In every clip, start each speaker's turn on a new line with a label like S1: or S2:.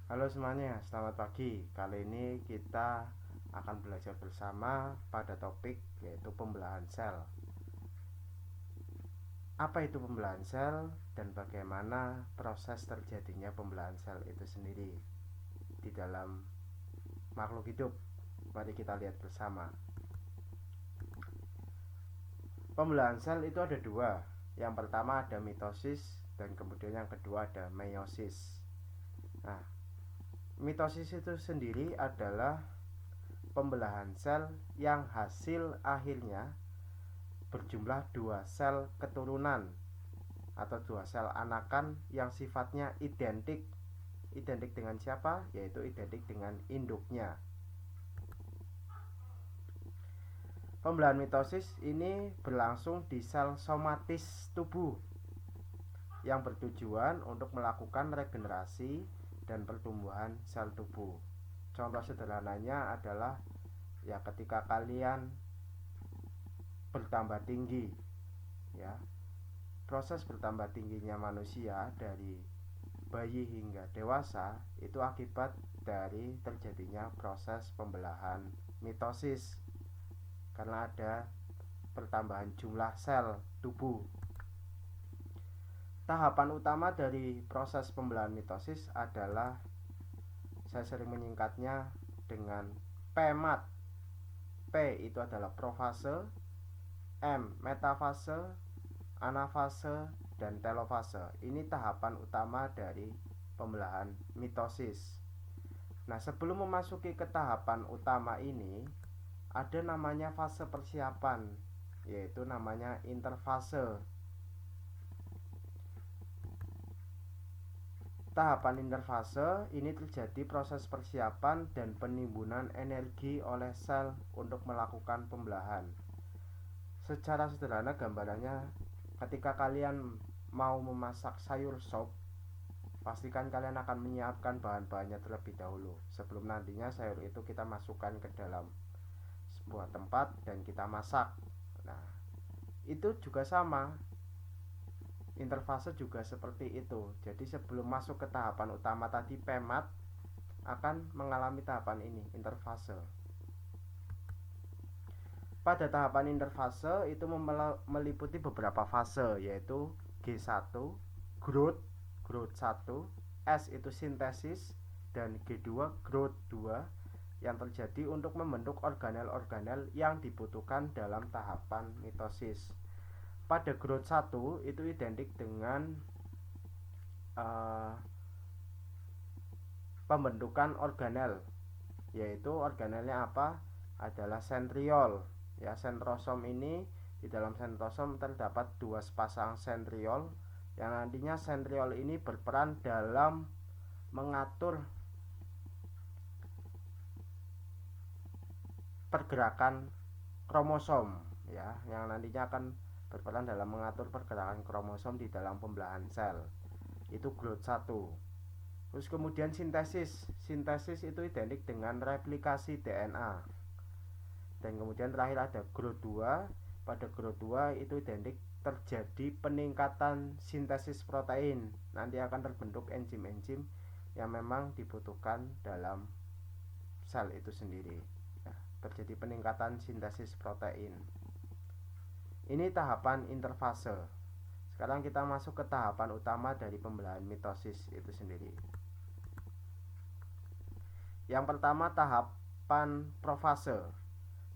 S1: Halo semuanya, selamat pagi. Kali ini kita akan belajar bersama pada topik yaitu pembelahan sel. Apa itu pembelahan sel dan bagaimana proses terjadinya pembelahan sel itu sendiri di dalam makhluk hidup? Mari kita lihat bersama. Pembelahan sel itu ada dua. Yang pertama ada mitosis dan kemudian yang kedua ada meiosis. Nah, mitosis itu sendiri adalah pembelahan sel yang hasil akhirnya berjumlah dua sel keturunan atau dua sel anakan yang sifatnya identik. Identik dengan siapa? Yaitu identik dengan induknya. Pembelahan mitosis ini berlangsung di sel somatis tubuh yang bertujuan untuk melakukan regenerasi dan pertumbuhan sel tubuh. Contoh sederhananya adalah ya ketika kalian bertambah tinggi, ya, proses bertambah tingginya manusia dari bayi hingga dewasa itu akibat dari terjadinya proses pembelahan mitosis karena ada pertambahan jumlah sel tubuh. Tahapan utama dari proses pembelahan mitosis adalah, saya sering menyingkatnya dengan PMAT. P itu adalah profase, M metafase, anafase, dan telofase. Ini tahapan utama dari pembelahan mitosis. Nah, sebelum memasuki ke tahapan utama ini, ada namanya fase persiapan, yaitu namanya interfase. Tahapan interfase ini terjadi proses persiapan dan penimbunan energi oleh sel untuk melakukan pembelahan. Secara sederhana gambarannya, ketika kalian mau memasak sayur sop, pastikan kalian akan menyiapkan bahan-bahannya terlebih dahulu sebelum nantinya sayur itu kita masukkan ke dalam sebuah tempat dan kita masak. Nah, itu juga sama. Interfase juga seperti itu. Jadi sebelum masuk ke tahapan utama tadi PMAT akan mengalami tahapan ini, interfase. Pada tahapan interfase itu meliputi beberapa fase, yaitu G1 growth, growth 1, S itu sintesis, dan G2 growth 2 yang terjadi untuk membentuk organel-organel yang dibutuhkan dalam tahapan mitosis. Pada growth 1 itu identik dengan pembentukan organel, yaitu organelnya apa? Adalah sentriol. Ya, sentrosom ini, di dalam sentrosom terdapat dua sepasang sentriol yang nantinya sentriol ini berperan dalam mengatur pergerakan kromosom, ya, yang nantinya akan berperan dalam mengatur pergerakan kromosom di dalam pembelahan sel. Itu growth 1. Terus kemudian sintesis. Sintesis itu identik dengan replikasi DNA. Dan kemudian terakhir ada growth 2. Pada growth 2 itu identik terjadi peningkatan sintesis protein. Nanti akan terbentuk enzim-enzim yang memang dibutuhkan dalam sel itu sendiri. Nah, terjadi peningkatan sintesis protein. Ini tahapan interfase. Sekarang kita masuk ke tahapan utama dari pembelahan mitosis itu sendiri. Yang pertama tahapan profase.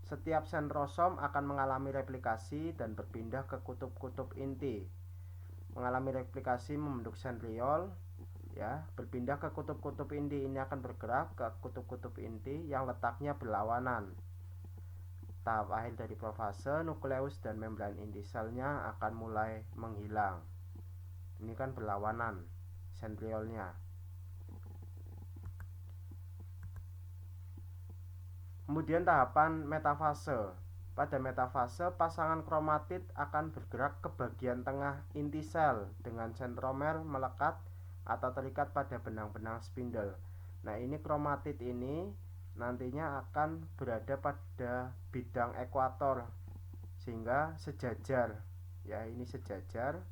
S1: Setiap sentrosom akan mengalami replikasi dan berpindah ke kutub-kutub inti. Mengalami replikasi membentuk sentriol, ya, berpindah ke kutub-kutub inti. Ini akan bergerak ke kutub-kutub inti yang letaknya berlawanan. Tahap akhir dari profase, nukleus dan membran inti selnya akan mulai menghilang. Ini kan berlawanan sentriolnya. Kemudian tahapan metafase. Pada metafase, pasangan kromatid akan bergerak ke bagian tengah inti sel dengan sentromer melekat atau terikat pada benang-benang spindle. Nah, ini kromatid ini nantinya akan berada pada bidang ekuator sehingga sejajar. Ya, ini sejajar.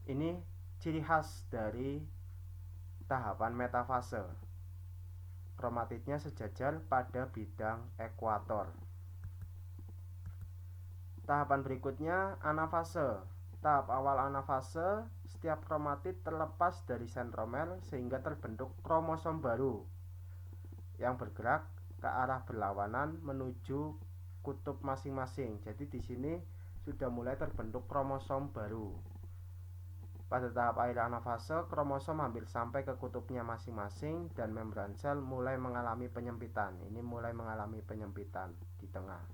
S1: Ini ciri khas dari tahapan metafase. Kromatidnya sejajar pada bidang ekuator. Tahapan berikutnya anafase. Tahap awal anafase, setiap kromatid terlepas dari sentromer sehingga terbentuk kromosom baru yang bergerak ke arah berlawanan menuju kutub masing-masing. Jadi di sini sudah mulai terbentuk kromosom baru. Pada tahap akhir anafase, kromosom hampir sampai ke kutubnya masing-masing dan membran sel mulai mengalami penyempitan. Ini mulai mengalami penyempitan di tengah.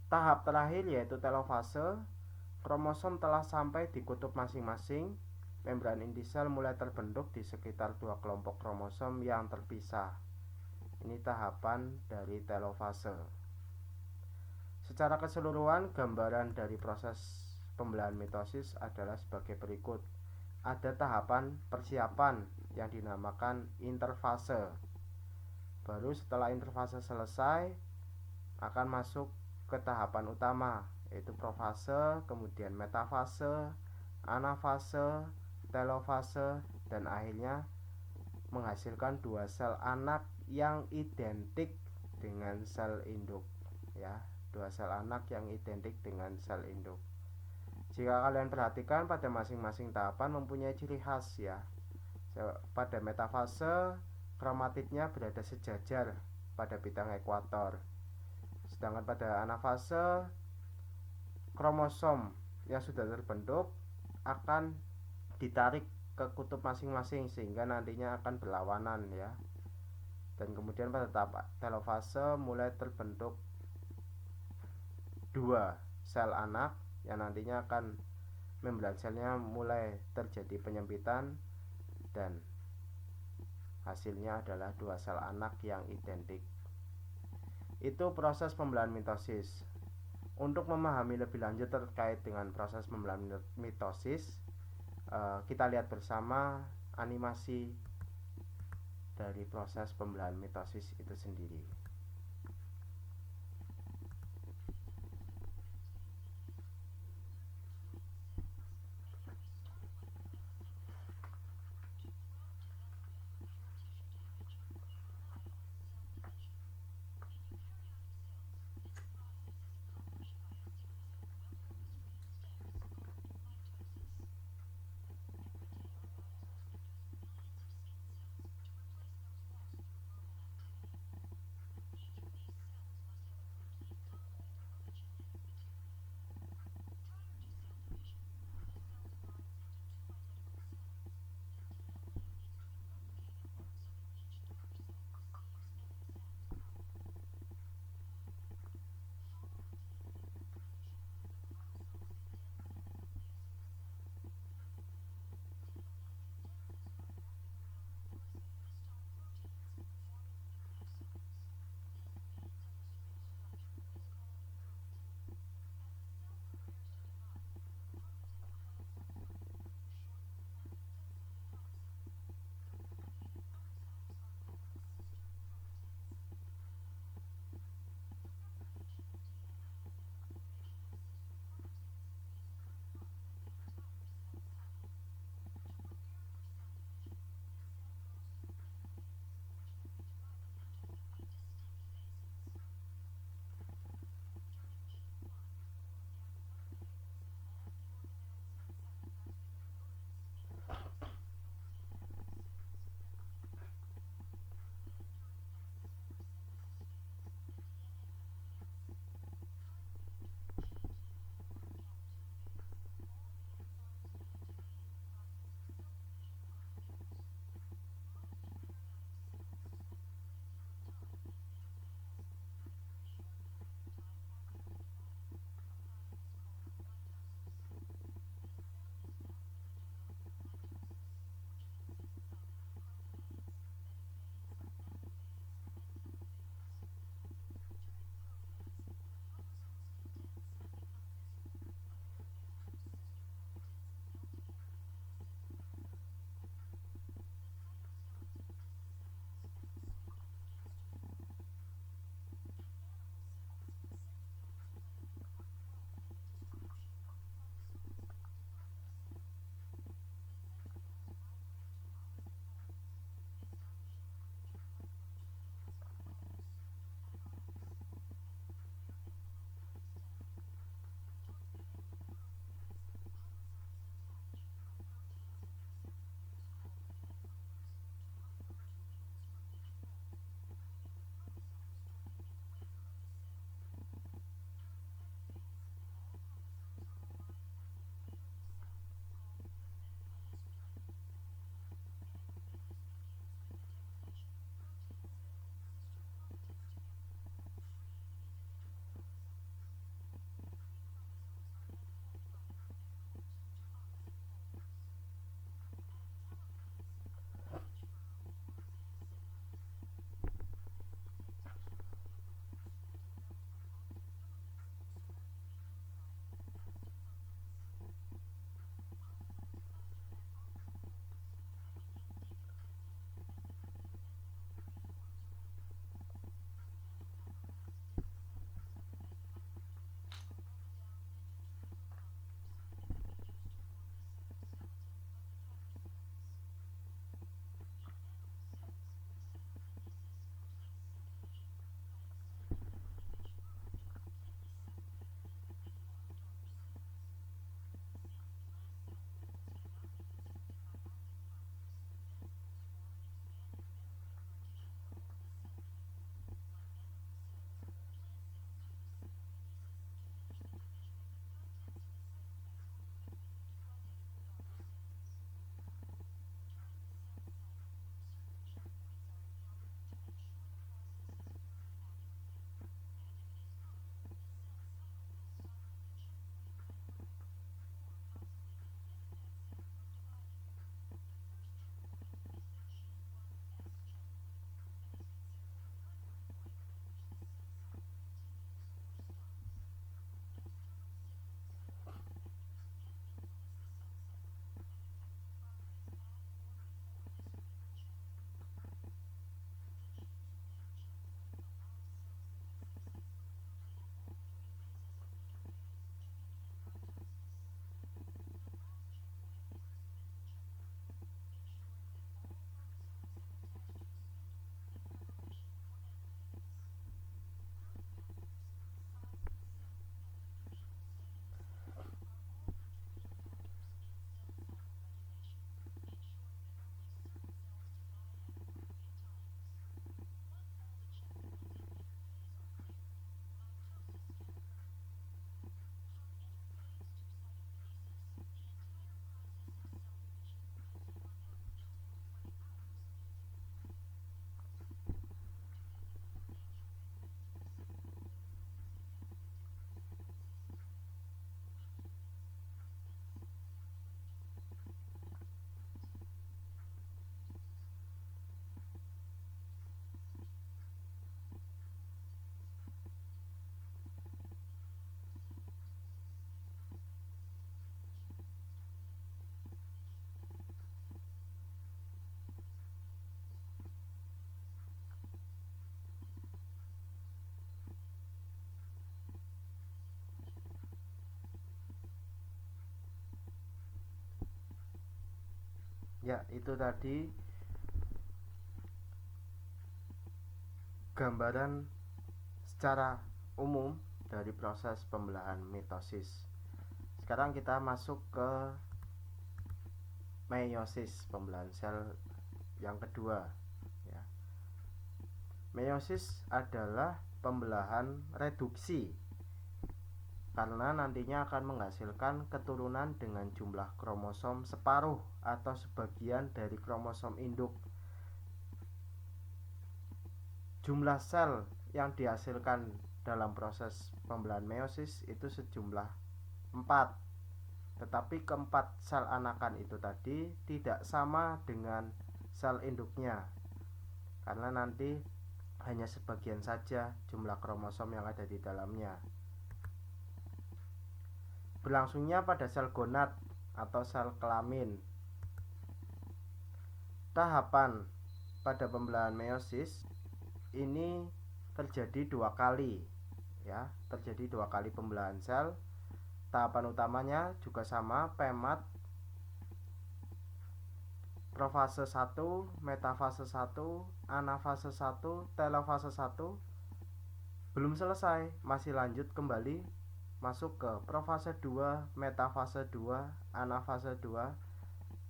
S1: Tahap terakhir yaitu telofase, kromosom telah sampai di kutub masing-masing. Membran inti sel mulai terbentuk di sekitar dua kelompok kromosom yang terpisah. Ini tahapan dari telofase. Secara keseluruhan, gambaran dari proses pembelahan mitosis adalah sebagai berikut. Ada tahapan persiapan yang dinamakan interfase. Baru setelah interfase selesai, akan masuk ke tahapan utama, yaitu profase, kemudian metafase, anafase, telofase, dan akhirnya menghasilkan dua sel anak yang identik dengan sel induk, ya, dua sel anak yang identik dengan sel induk. Jika kalian perhatikan, pada masing-masing tahapan mempunyai ciri khas, ya. Pada metafase, kromatidnya berada sejajar pada bidang ekuator. Sedangkan pada anafase, kromosom yang sudah terbentuk akan ditarik ke kutub masing-masing sehingga nantinya akan berlawanan, ya. Dan kemudian pada tahap telofase mulai terbentuk dua sel anak yang nantinya akan membran selnya mulai terjadi penyempitan dan hasilnya adalah dua sel anak yang identik. Itu proses pembelahan mitosis. Untuk memahami lebih lanjut terkait dengan proses pembelahan mitosis, kita lihat bersama animasi dari proses pembelahan mitosis itu sendiri. Ya, itu tadi gambaran secara umum dari proses pembelahan mitosis. Sekarang kita masuk ke meiosis, pembelahan sel yang kedua ya. Meiosis adalah pembelahan reduksi karena nantinya akan menghasilkan keturunan dengan jumlah kromosom separuh atau sebagian dari kromosom induk. Jumlah sel yang dihasilkan dalam proses pembelahan meiosis itu sejumlah 4, tetapi keempat sel anakan itu tadi tidak sama dengan sel induknya karena nanti hanya sebagian saja jumlah kromosom yang ada di dalamnya. Berlangsungnya pada sel gonad atau sel kelamin. Tahapan pada pembelahan meiosis ini terjadi 2 kali ya, terjadi 2 kali pembelahan sel. Tahapan utamanya juga sama, pemat, profase 1, metafase 1, anafase 1, telofase 1. Belum selesai, masih lanjut kembali masuk ke profase 2, metafase 2, anafase 2,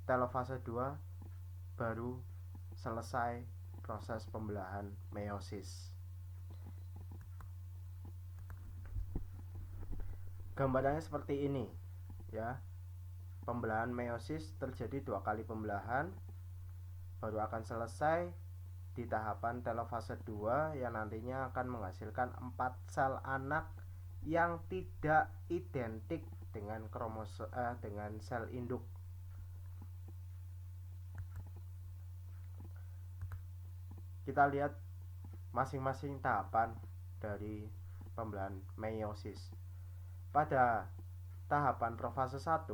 S1: telofase 2, baru selesai proses pembelahan meiosis. Gambarannya seperti ini ya. Pembelahan meiosis terjadi 2 kali pembelahan, baru akan selesai di tahapan telofase 2 yang nantinya akan menghasilkan 4 sel anak yang tidak identik dengan dengan sel induk. Kita lihat masing-masing tahapan dari pembelahan meiosis. Pada tahapan profase 1,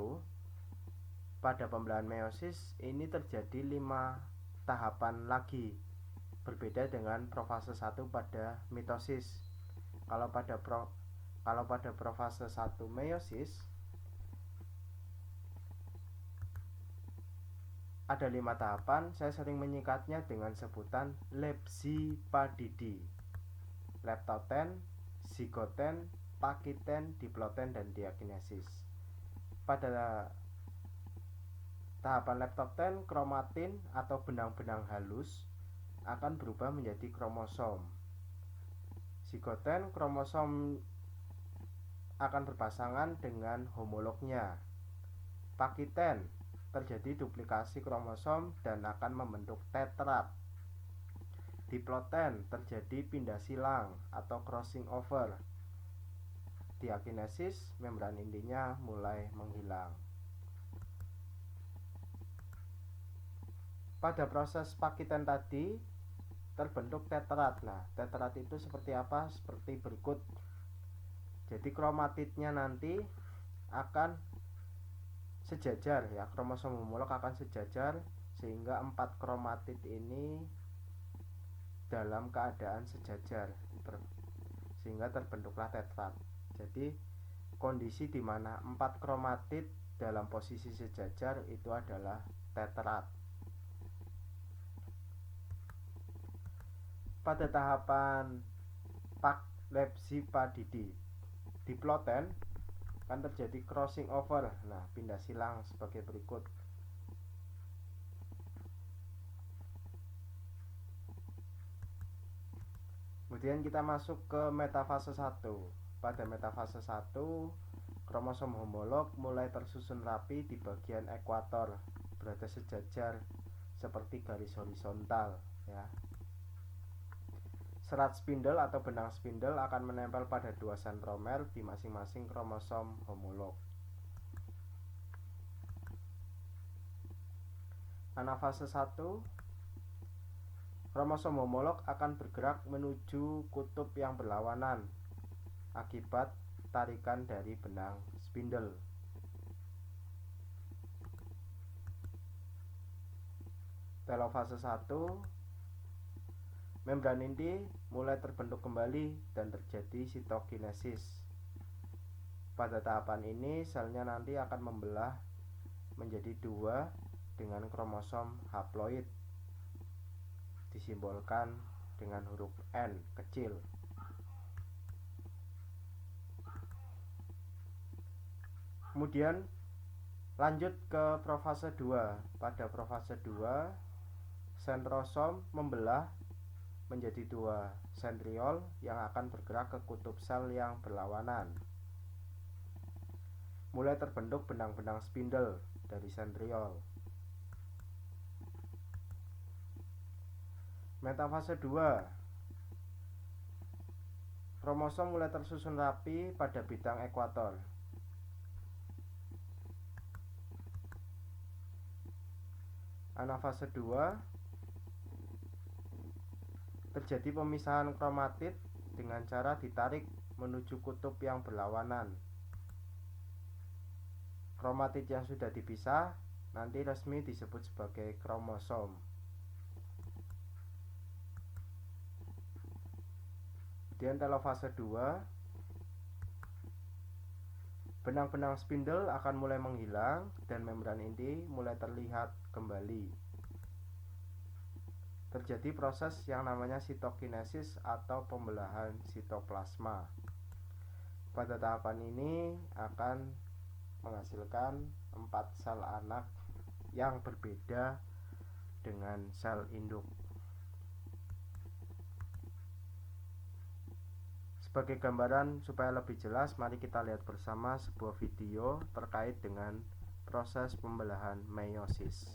S1: pada pembelahan meiosis ini terjadi 5 tahapan lagi, berbeda dengan profase 1 pada mitosis. Kalau pada profase 1 meiosis ada 5 tahapan, saya sering menyingkatnya dengan sebutan lepsipadidi. Leptoten, zigoten, pakiten, diploten, dan diakinesis. Pada tahapan leptoten, kromatin atau benang-benang halus akan berubah menjadi kromosom. Zigoten, kromosom akan berpasangan dengan homolognya. Pakiten, terjadi duplikasi kromosom dan akan membentuk tetrad. Diploten, terjadi pindah silang atau crossing over. Diakinesis, membran intinya mulai menghilang. Pada proses pakiten tadi terbentuk tetrad. Nah, tetrad itu seperti apa? Seperti berikut. Jadi kromatidnya nanti akan sejajar ya, kromosom homolog akan sejajar sehingga 4 kromatid ini dalam keadaan sejajar sehingga terbentuklah tetrad. Jadi kondisi di mana 4 kromatid dalam posisi sejajar itu adalah tetrad. Pada tahapan lepsipadidi, diploten kan terjadi crossing over. Nah, pindah silang sebagai berikut. Kemudian kita masuk ke metafase 1. Pada metafase 1, kromosom homolog mulai tersusun rapi di bagian ekuator, berada sejajar seperti garis horizontal ya. Serat spindle atau benang spindle akan menempel pada 2 sentromer di masing-masing kromosom homolog. Anafase 1, kromosom homolog akan bergerak menuju kutub yang berlawanan akibat tarikan dari benang spindle. Telofase 1, membran inti mulai terbentuk kembali dan terjadi sitokinesis. Pada tahapan ini selnya nanti akan membelah menjadi 2 dengan kromosom haploid disimbolkan dengan huruf N kecil. Kemudian lanjut ke profase 2. Pada profase 2, sentrosom membelah menjadi 2 sentriol yang akan bergerak ke kutub sel yang berlawanan. Mulai terbentuk benang-benang spindle dari sentriol. Metafase 2. Kromosom mulai tersusun rapi pada bidang ekuator. Anafase 2. Terjadi pemisahan kromatid dengan cara ditarik menuju kutub yang berlawanan. Kromatid yang sudah dipisah nanti resmi disebut sebagai kromosom. Kemudian telofase 2, benang-benang spindle akan mulai menghilang dan membran inti mulai terlihat kembali. Terjadi proses yang namanya sitokinesis atau pembelahan sitoplasma. Pada tahapan ini akan menghasilkan 4 sel anak yang berbeda dengan sel induk. Sebagai gambaran supaya lebih jelas, mari kita lihat bersama sebuah video terkait dengan proses pembelahan meiosis.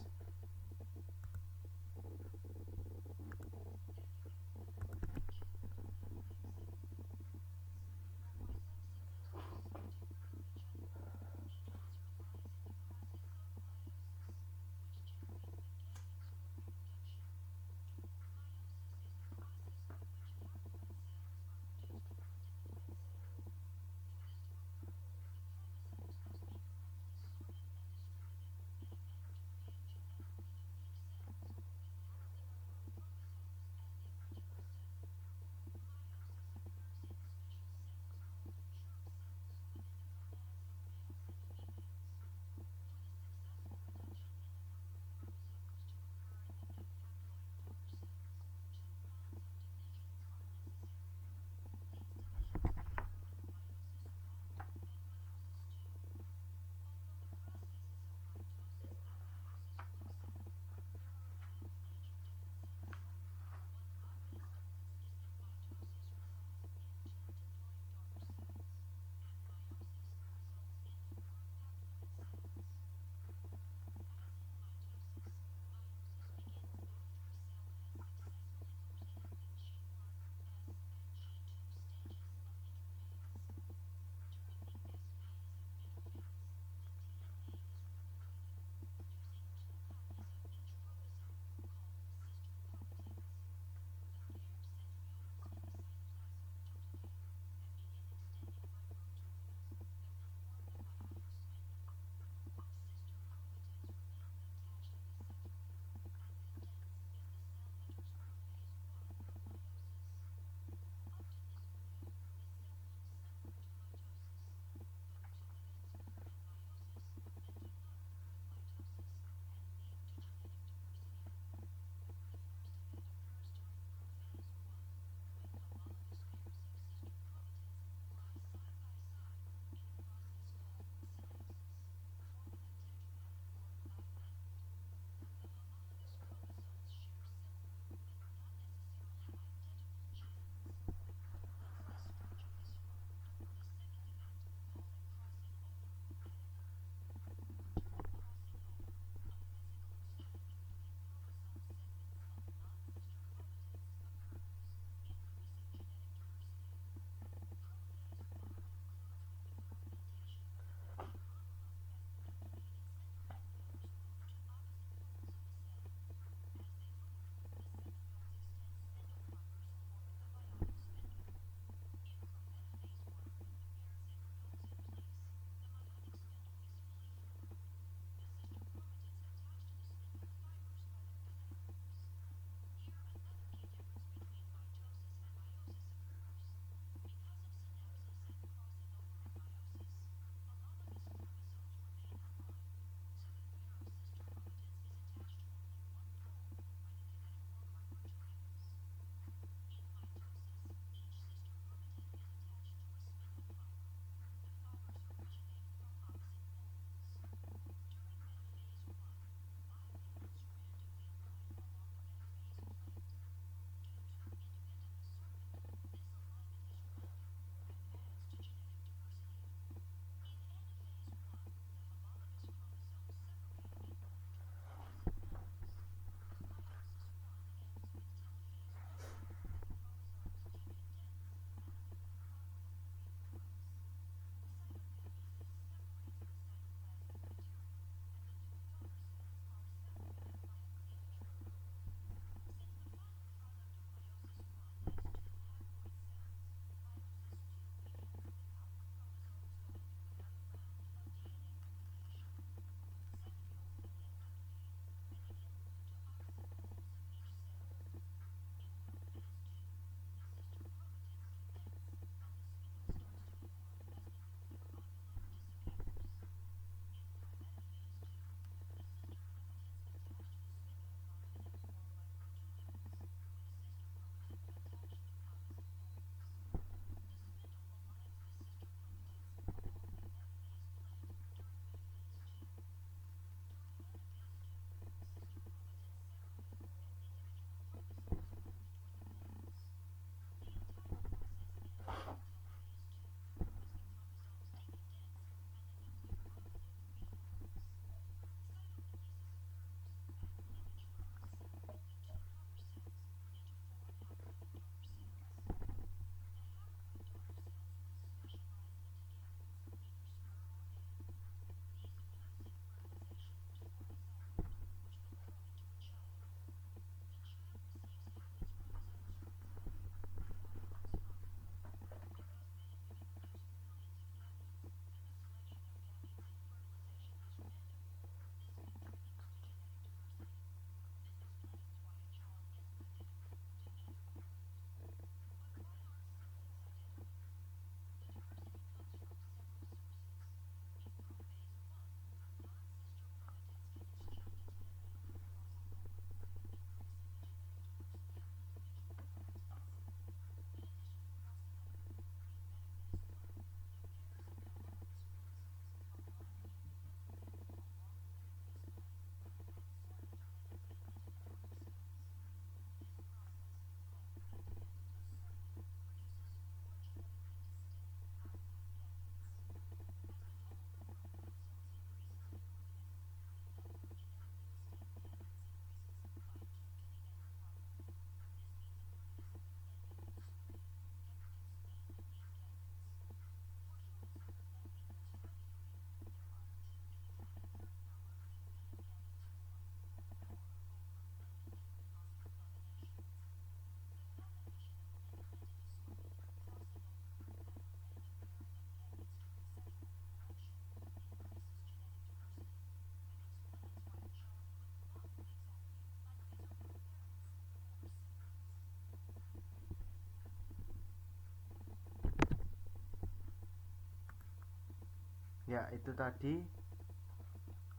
S1: Ya, itu tadi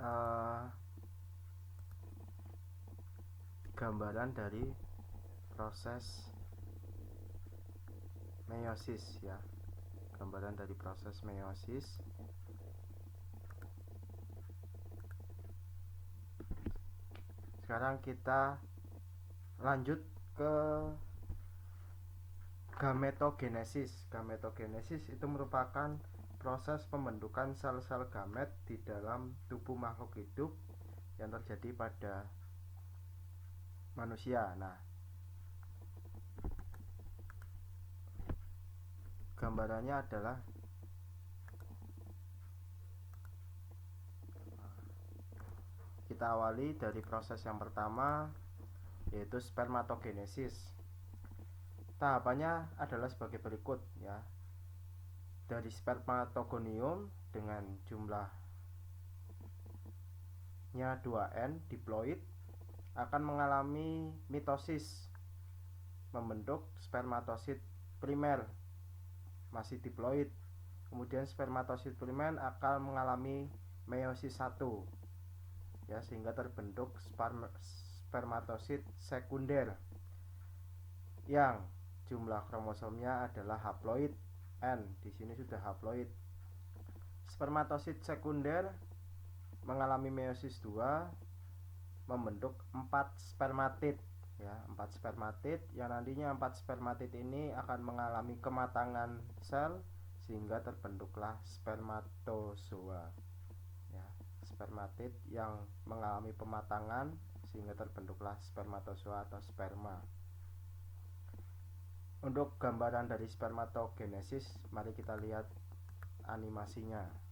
S1: eh, gambaran dari proses meiosis ya. Gambaran dari proses meiosis. Sekarang kita lanjut ke gametogenesis. Gametogenesis itu merupakan proses pembentukan sel-sel gamet di dalam tubuh makhluk hidup yang terjadi pada manusia. Nah, gambarannya adalah kita awali dari proses yang pertama, yaitu spermatogenesis. Tahapannya adalah sebagai berikut ya. Dari spermatogonium dengan jumlahnya 2N diploid akan mengalami mitosis, membentuk spermatosit primer masih diploid. Kemudian spermatosit primer akan mengalami meiosis 1 ya, sehingga terbentuk spermatosit sekunder yang jumlah kromosomnya adalah haploid N. Di sini sudah haploid. Spermatosit sekunder mengalami meiosis 2, membentuk 4 spermatid ya, 4 spermatid yang nantinya 4 spermatid ini akan mengalami kematangan sel sehingga terbentuklah spermatozoa ya. Spermatid yang mengalami pematangan sehingga terbentuklah spermatozoa atau sperma. Untuk gambaran dari spermatogenesis, mari kita lihat animasinya.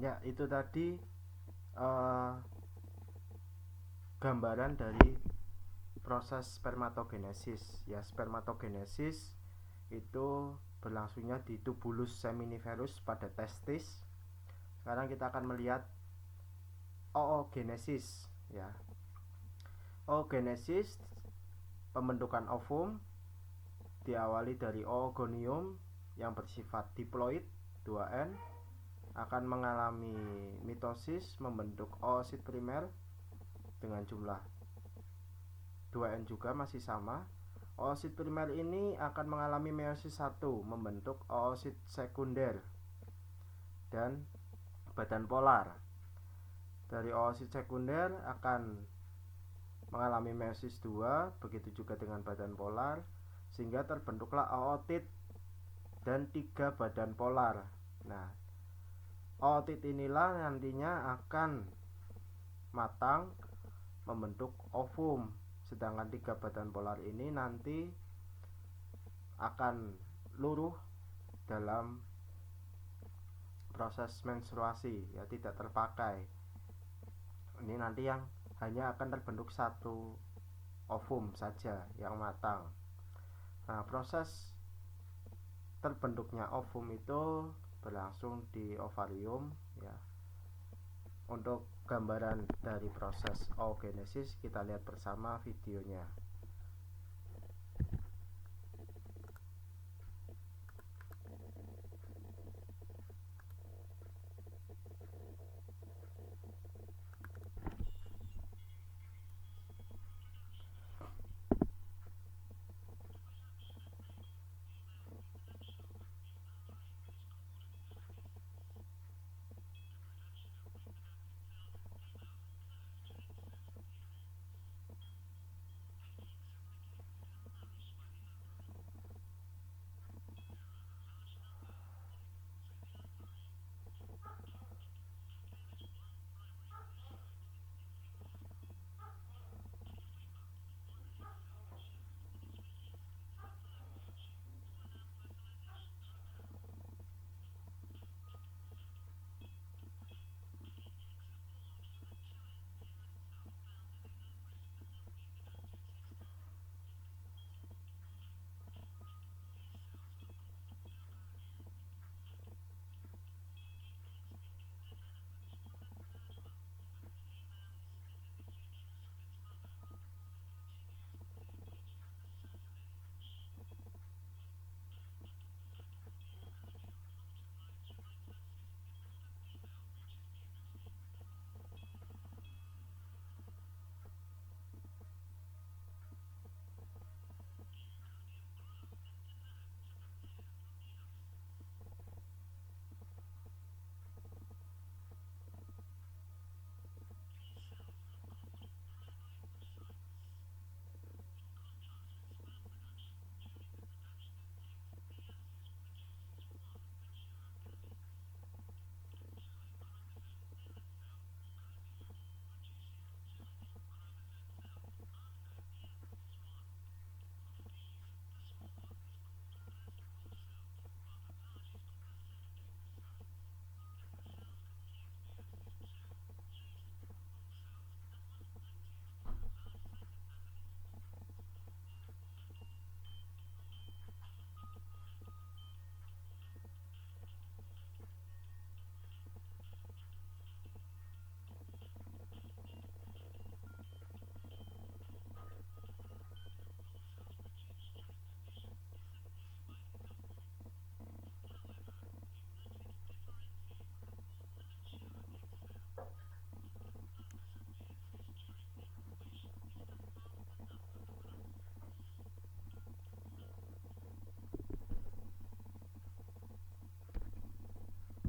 S1: Ya, itu tadi eh, gambaran dari proses spermatogenesis. Ya, spermatogenesis itu berlangsungnya di tubulus seminiferus pada testis. Sekarang kita akan melihat oogenesis, ya. Oogenesis, pembentukan ovum, diawali dari oogonium yang bersifat diploid 2N, akan mengalami mitosis membentuk oosit primer dengan jumlah 2N juga masih sama. Oosit primer ini akan mengalami meiosis 1 membentuk oosit sekunder dan badan polar. Dari oosit sekunder akan mengalami meiosis 2, begitu juga dengan badan polar, sehingga terbentuklah ootit dan 3 badan polar. Nah, ootit inilah nantinya akan matang membentuk ovum, sedangkan 3 badan polar ini nanti akan luruh dalam proses menstruasi, ya, tidak terpakai. Ini nanti yang hanya akan terbentuk satu ovum saja yang matang. Nah, proses terbentuknya ovum itu berlangsung di ovarium, ya. Untuk gambaran dari proses oogenesis kita lihat bersama videonya.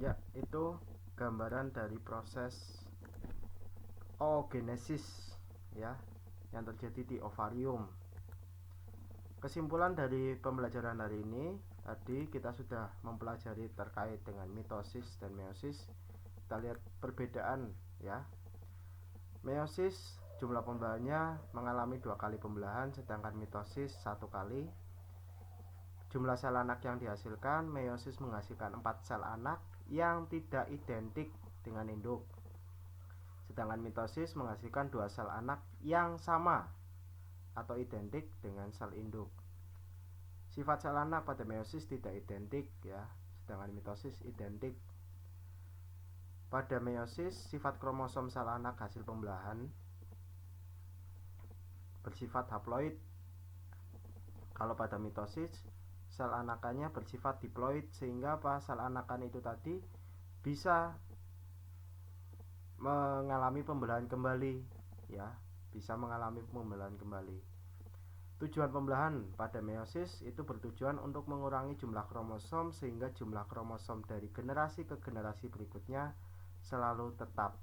S1: Ya, itu gambaran dari proses oogenesis, ya, yang terjadi di ovarium. Kesimpulan dari pembelajaran hari ini, tadi kita sudah mempelajari terkait dengan mitosis dan meiosis. Kita lihat perbedaan, ya. Meiosis jumlah pembelahannya mengalami 2 kali pembelahan, sedangkan mitosis 1 kali. Jumlah sel anak yang dihasilkan, meiosis menghasilkan 4 sel anak yang tidak identik dengan induk. Sedangkan mitosis menghasilkan dua sel anak yang sama atau identik dengan sel induk. Sifat sel anak pada meiosis tidak identik ya, sedangkan mitosis identik. Pada meiosis, sifat kromosom sel anak hasil pembelahan bersifat haploid. Kalau pada mitosis, sel anakannya bersifat diploid, sehingga sel anakan itu tadi bisa mengalami pembelahan kembali ya, bisa mengalami pembelahan kembali. Tujuan pembelahan pada meiosis itu bertujuan untuk mengurangi jumlah kromosom sehingga jumlah kromosom dari generasi ke generasi berikutnya selalu tetap.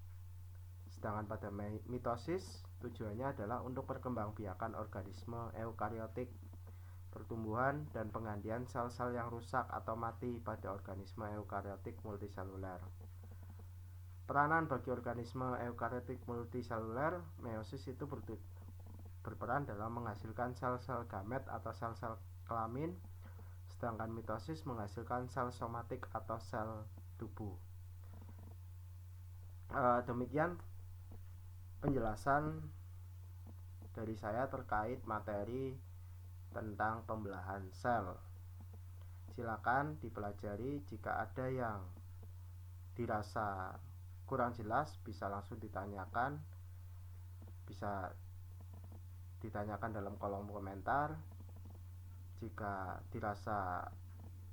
S1: Sedangkan pada mitosis tujuannya adalah untuk perkembangbiakan organisme eukariotik, pertumbuhan dan penggantian sel-sel yang rusak atau mati pada organisme eukariotik multiseluler. Peranan bagi organisme eukariotik multiseluler, meiosis itu berperan dalam menghasilkan sel-sel gamet atau sel-sel kelamin, sedangkan mitosis menghasilkan sel somatik atau sel tubuh. Demikian penjelasan dari saya terkait materi tentang pembelahan sel. Silakan dipelajari, jika ada yang dirasa kurang jelas bisa langsung ditanyakan, bisa ditanyakan dalam kolom komentar. Jika dirasa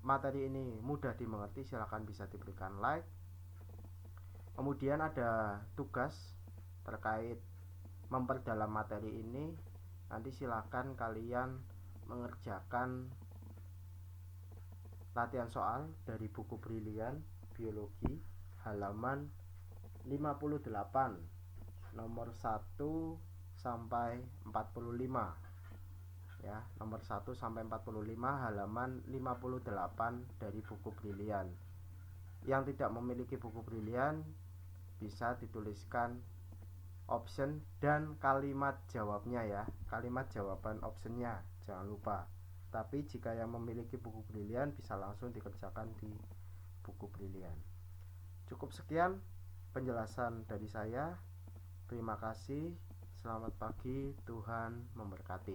S1: materi ini mudah dimengerti, silakan bisa diberikan like. Kemudian ada tugas terkait memperdalam materi ini. Nanti silakan kalian mengerjakan latihan soal dari buku Brilian Biologi halaman 58 nomor 1 sampai 45 ya, nomor 1 sampai 45 halaman 58 dari buku Brilian. Yang tidak memiliki buku Brilian bisa dituliskan option dan kalimat jawabnya ya, kalimat jawaban optionnya jangan lupa. Tapi jika yang memiliki buku Brilian bisa langsung dikerjakan di buku Brilian. Cukup sekian penjelasan dari saya. Terima kasih. Selamat pagi, Tuhan memberkati.